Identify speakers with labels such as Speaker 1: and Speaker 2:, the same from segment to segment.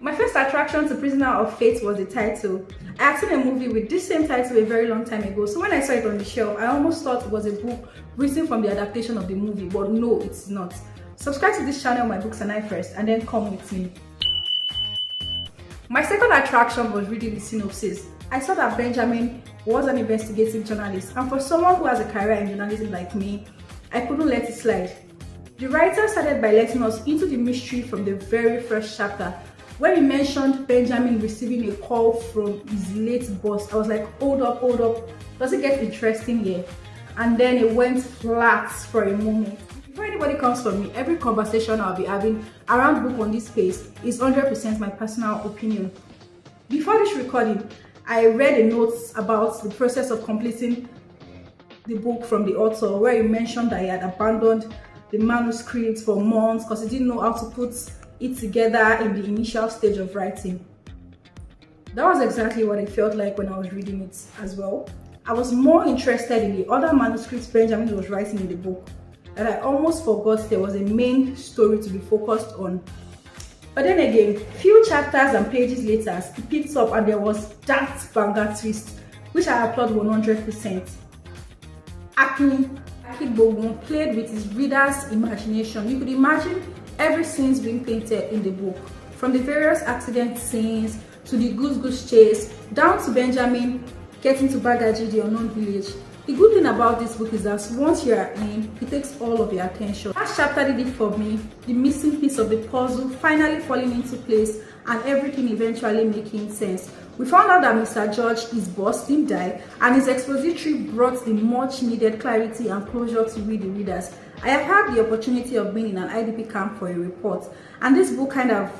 Speaker 1: My first attraction to Prisoner of Fate was the title. I had seen a movie with this same title a very long time ago, so when I saw it on the shelf, I almost thought it was a book written from the adaptation of the movie, but no, it's not. Subscribe to this channel, My Books and I first, and then come with me. My second attraction was reading the synopsis. I saw that Benjamin was an investigative journalist, and for someone who has a career in journalism like me, I couldn't let it slide. The writer started by letting us into the mystery from the very first chapter. When he mentioned Benjamin receiving a call from his late boss, I was like, hold up, does it get interesting here? And then it went flat for a moment. Before anybody comes for me, every conversation I'll be having around book on this space is 100% my personal opinion. Before this recording, I read a note about the process of completing the book from the author, where he mentioned that he had abandoned the manuscript for months because he didn't know how to put it together in the initial stage of writing. That was exactly what it felt like when I was reading it as well. I was more interested in the other manuscripts Benjamin was writing in the book that I almost forgot there was a main story to be focused on. But then again, few chapters and pages later, it picked up and there was that banger twist, which I applaud 100%. Akin Akigbogun played with his reader's imagination. You could imagine every scene being painted in the book, from the various accident scenes to the goose chase, down to Benjamin getting to Bagaji, the unknown village. The good thing about this book is that once you are in, it takes all of your attention. Last chapter did it for me, the missing piece of the puzzle finally falling into place and everything eventually making sense. We found out that Mr. George, his boss, didn't die, and his expository brought the much needed clarity and closure to the readers. I have had the opportunity of being in an IDP camp for a report, and this book kind of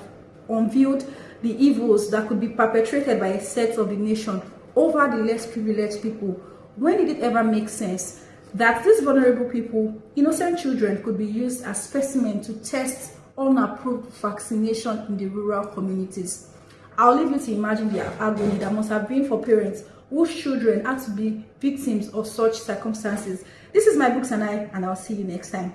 Speaker 1: unveiled the evils that could be perpetrated by a set of the nation over the less privileged people. When did it ever make sense that these vulnerable people, innocent children, could be used as specimens to test unapproved vaccination in the rural communities? I'll leave you to imagine the agony that must have been for parents whose children had to be victims of such circumstances. This is My Books and I, and I'll see you next time.